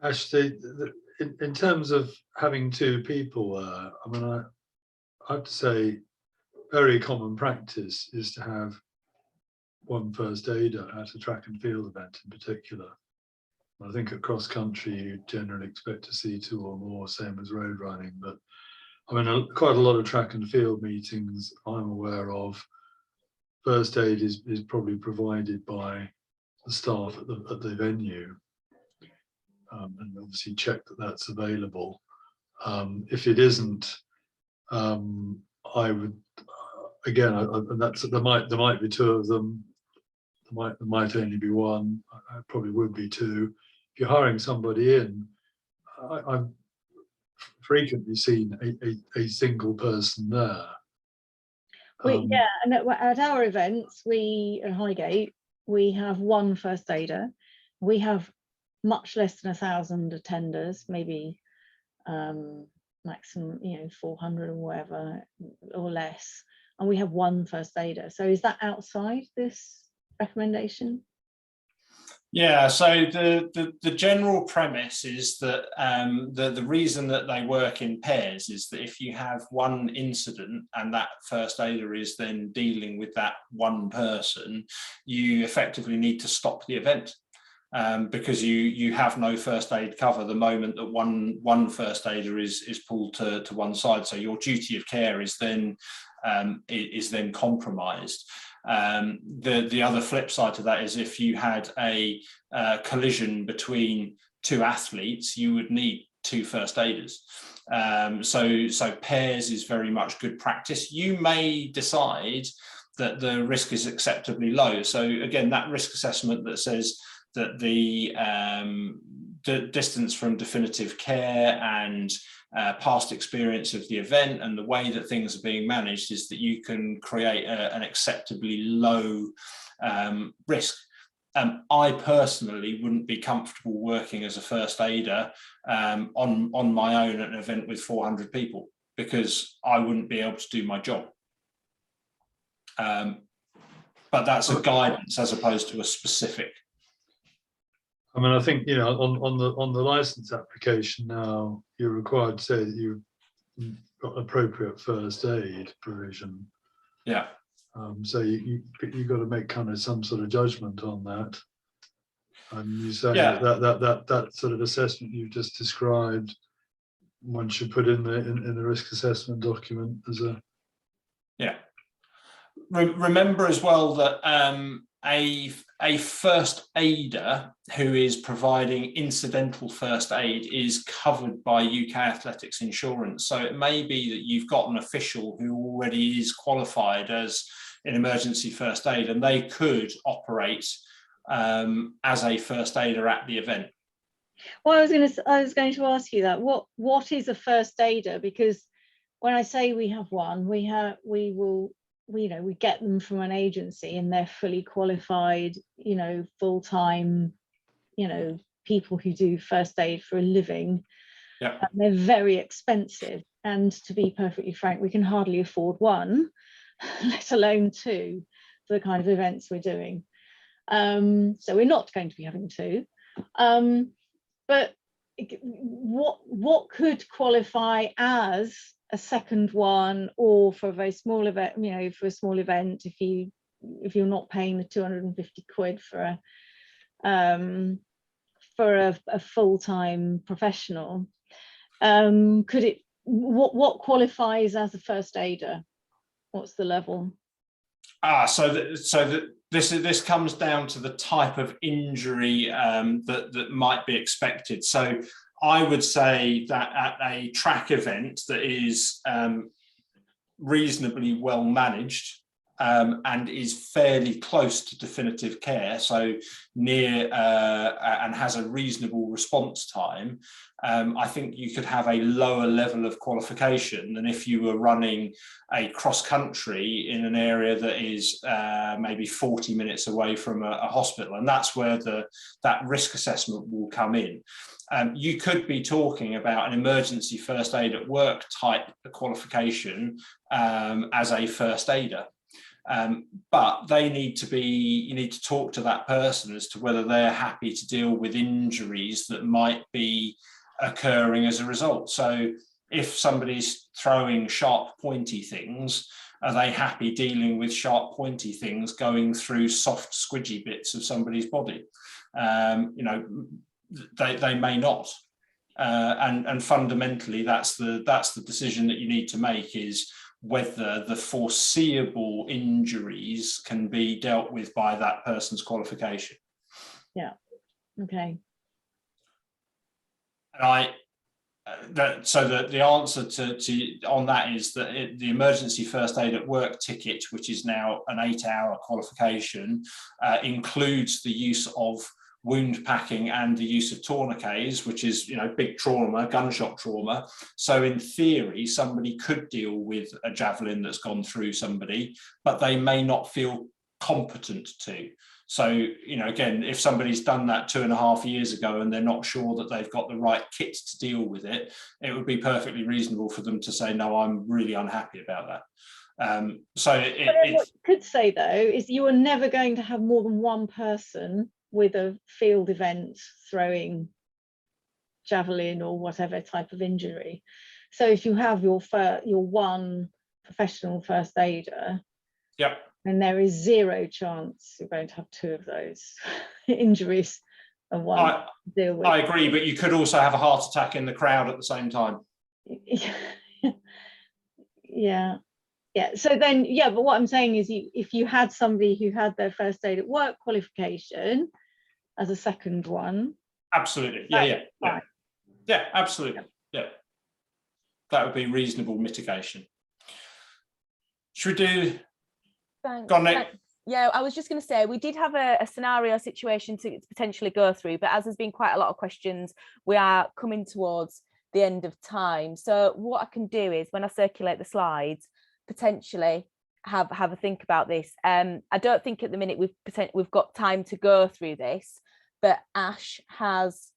Actually, in terms of having two people there, I mean, I have to say, very common practice is to have one first aider at a track and field event in particular. I think at cross country, you generally expect to see two or more, same as road running. But I mean, quite a lot of track and field meetings I'm aware of, first aid is probably provided by the staff at the venue. And obviously check that that's available. If it isn't, I would again, and there might be two of them. There might only be one. I probably would be two. If you're hiring somebody in, I've frequently seen a single person there. Yeah, and at our events, at Highgate, we have one first aider. We have much less than 1,000 attenders, maybe maximum, 400 or whatever, or less. And we have one first aider. So is that outside this recommendation? Yeah, so the general premise is that the reason that they work in pairs is that if you have one incident and that first aider is then dealing with that one person, you effectively need to stop the event. Because you have no first aid cover the moment that one first aider is pulled to one side, so your duty of care is then compromised. The other flip side to that is if you had a collision between two athletes, you would need two first aiders. So pairs is very much good practice. You may decide that the risk is acceptably low. So again, that risk assessment that says that the distance from definitive care and past experience of the event and the way that things are being managed is that you can create an acceptably low risk. I personally wouldn't be comfortable working as a first aider on my own at an event with 400 people because I wouldn't be able to do my job. But that's a guidance as opposed to a specific. I mean, I think, on the license application now, you're required to say that you've got appropriate first aid provision. Yeah. So you've got to make kind of some sort of judgment on that. And you say that sort of assessment you've just described, one should put in the risk assessment document as a. Yeah. Remember as well that a first aider who is providing incidental first aid is covered by UK Athletics insurance. So it may be that you've got an official who already is qualified as an emergency first aid and they could operate as a first aider at the event. Well, I was going to ask you that. What is a first aider? Because when I say we have one, we get them from an agency and they're fully qualified, full-time, people who do first aid for a living. Yeah. And they're very expensive. And to be perfectly frank, we can hardly afford one, let alone two, for the kind of events we're doing. So we're not going to be having two. But what could qualify as a second one, or for a very small event, for a small event, if you're not paying the 250 quid for a full-time professional, what qualifies as a first aider? What's the level? This comes down to the type of injury that might be expected. So I would say that at a track event that is reasonably well managed and is fairly close to definitive care, so near and has a reasonable response time, I think you could have a lower level of qualification than if you were running a cross country in an area that is maybe 40 minutes away from a hospital, and that's where that risk assessment will come in. You could be talking about an emergency first aid at work type qualification as a first aider. But they need to be, you need to talk to that person as to whether they're happy to deal with injuries that might be occurring as a result. So if somebody's throwing sharp, pointy things, are they happy dealing with sharp, pointy things going through soft, squidgy bits of somebody's body? You know, they may not. And fundamentally, that's the decision that you need to make, is whether the foreseeable injuries can be dealt with by that person's qualification. Yeah. Okay. And the answer to on that is that the emergency first aid at work ticket, which is now an 8-hour qualification, includes the use of wound packing and the use of tourniquets, which is, you know, big trauma, gunshot trauma. So in theory, somebody could deal with a javelin that's gone through somebody, but they may not feel competent to. So, you know, again, if somebody's done that 2.5 years ago and they're not sure that they've got the right kit to deal with it, it would be perfectly reasonable for them to say, no, I'm really unhappy about that. What you could say, though, is you are never going to have more than one person with a field event throwing javelin or whatever type of injury. So if you have your one professional first aider, yep, and there is zero chance you're going to have 2 of those injuries and one to deal with. I agree, but you could also have a heart attack in the crowd at the same time. Yeah. So then, but what I'm saying is, if you had somebody who had their first aid at work qualification as a second one. Absolutely. Yeah, absolutely. Yeah. That would be reasonable mitigation. Should we do? Thanks. Go on, Nick. Yeah, I was just going to say, we did have a scenario situation to potentially go through, but as there's been quite a lot of questions, we are coming towards the end of time. So what I can do is, when I circulate the slides, potentially have a think about this. I don't think at the minute we've got time to go through this, but Ash has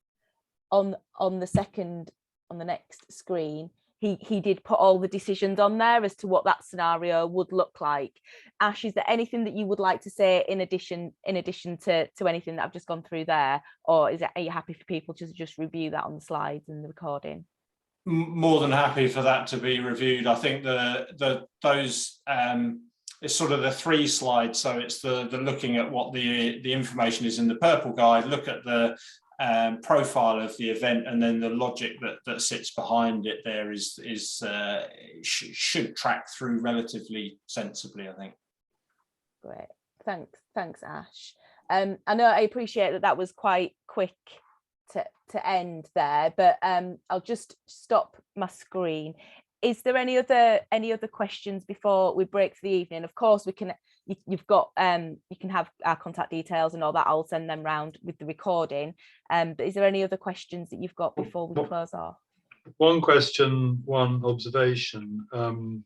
on the next screen, he did put all the decisions on there as to what that scenario would look like. Ash, is there anything that you would like to say in addition to anything that I've just gone through there, or are you happy for people to just review that on the slides and the recording? More than happy for that to be reviewed. I think those it's sort of the 3 slides. So it's the looking at what the information is in the purple guide, look at the profile of the event, and then the logic that sits behind it there should track through relatively sensibly, I think. Great, thanks Ash. I know I appreciate that was quite quick to end there, but I'll just stop my screen. Is there any other questions before we break for the evening? Of course, you can have our contact details and all that. I'll send them round with the recording. But is there any other questions that you've got before we close off? One question, one observation. The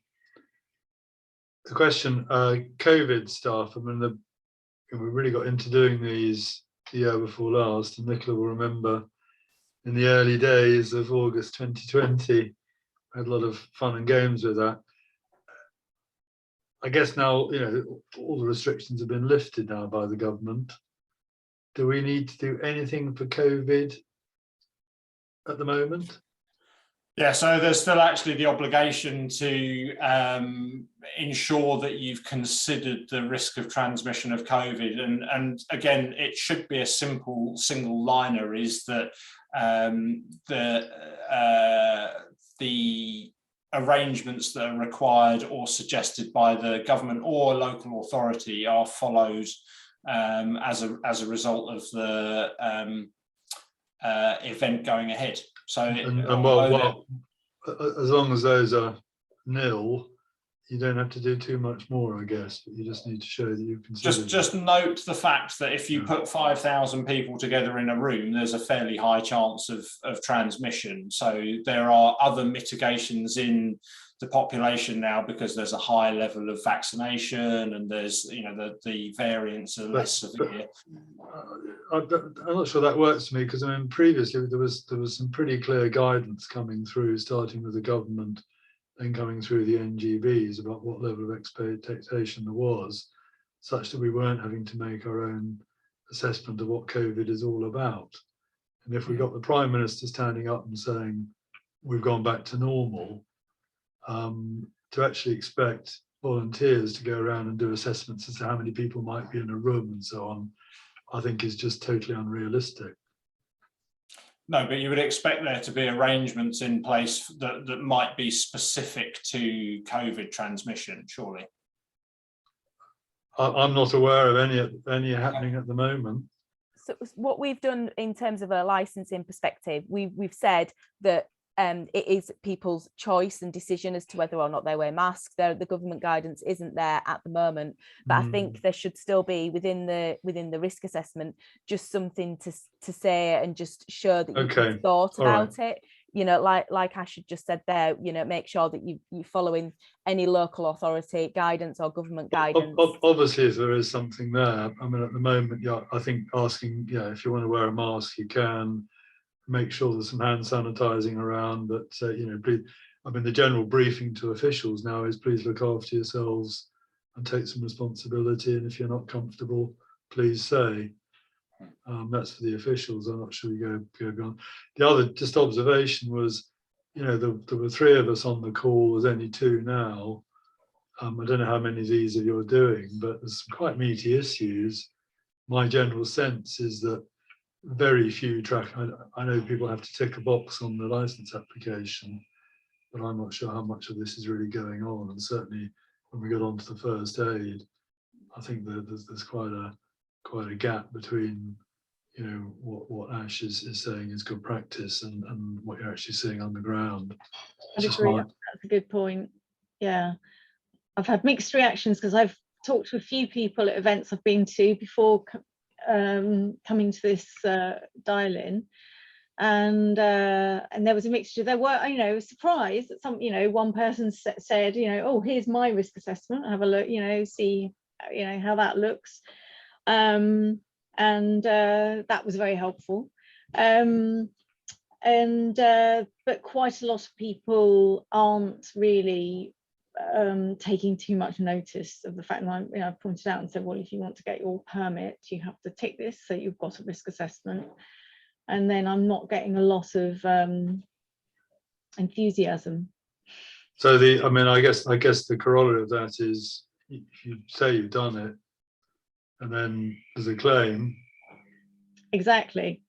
question, COVID stuff. I mean, we really got into doing these the year before last, and Nichola will remember in the early days of August 2020, I had a lot of fun and games with that. I guess now, you know, all the restrictions have been lifted now by the government. Do we need to do anything for COVID at the moment? Yeah, so there's still actually the obligation to ensure that you've considered the risk of transmission of COVID. And again, it should be a simple single liner, is that the arrangements that are required or suggested by the government or local authority are followed as a result of the event going ahead. So as long as those are nil, you don't have to do too much more, I guess. But you just need to show that you can. Just note the fact that if you put 5,000 people together in a room, there's a fairly high chance of transmission. So there are other mitigations in the population now, because there's a high level of vaccination, and there's, you know, the variants are less severe. I'm not sure that works for me, because I mean, previously there was some pretty clear guidance coming through, starting with the government, then coming through the NGBs about what level of expectation there was, such that we weren't having to make our own assessment of what COVID is all about. And if we got the Prime Minister standing up and saying, we've gone back to normal, to actually expect volunteers to go around and do assessments as to how many people might be in a room and so on, I think is just totally unrealistic. No, but you would expect there to be arrangements in place that might be specific to COVID transmission, surely. I'm not aware of any happening at the moment. So what we've done in terms of a licensing perspective, we've said that it is people's choice and decision as to whether or not they wear masks. The government guidance isn't there at the moment, but I think there should still be within the risk assessment just something to say and just show that you've thought about it. You know, like Ash had just said there, you know, make sure that you're following any local authority guidance or government guidance. Obviously, if there is something there, I mean, at the moment, yeah, I think asking, yeah, if you want to wear a mask, you can. Make sure there's some hand sanitizing around, but you know, please, I mean, the general briefing to officials now is please look after yourselves and take some responsibility, and if you're not comfortable, please say. That's for the officials. I'm not sure you go beyond. The other just observation was, you know, there were 3 of us on the call. There's only 2 now. I don't know how many of these you're doing, but there's some quite meaty issues. My general sense is that very few track. I know people have to tick a box on the license application, but I'm not sure how much of this is really going on. And certainly when we got on to the first aid, I think that there's quite a gap between, you know, what Ash is saying is good practice and what you're actually seeing on the ground. I'd agree. That's a good point. Yeah, I've had mixed reactions because I've talked to a few people at events I've been to before coming to this dial-in, and there was a mixture. There were, you know, surprised that some, you know, one person said, you know, oh, here's my risk assessment, have a look, you know, see, you know, how that looks, and that was very helpful. But quite a lot of people aren't really taking too much notice of the fact that I pointed out and said, well, if you want to get your permit, you have to tick this, so you've got a risk assessment. And then I'm not getting a lot of enthusiasm. So I guess the corollary of that is, if you say you've done it, and then there's a claim. Exactly.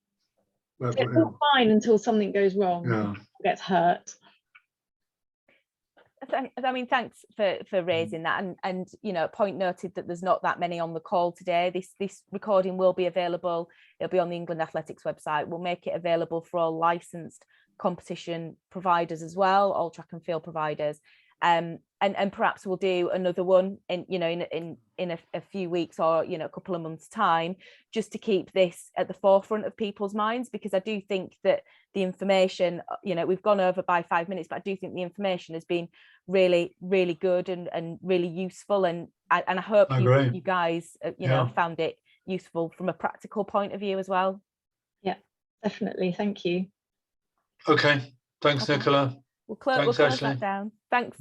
Well, it's all fine until something goes wrong. Yeah. Gets hurt. I mean, thanks for raising that, and you know, point noted that there's not that many on the call today. This recording will be available. It'll be on the England Athletics website. We'll make it available for all licensed competition providers as well, all track and field providers. And perhaps we'll do another one in, you know, in a few weeks, or, you know, a couple of months' time, just to keep this at the forefront of people's minds, because I do think that the information, you know, we've gone over by 5 minutes, but I do think the information has been really, really good and really useful, and I hope you guys, you know, found it useful from a practical point of view as well. Yeah, definitely. Thank you. Okay, thanks, Nicola. We'll close that down. Thanks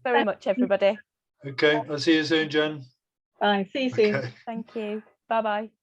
very much, everybody. Okay, I'll see you soon, Jen. Bye. See you soon. Okay. Thank you. Bye-bye.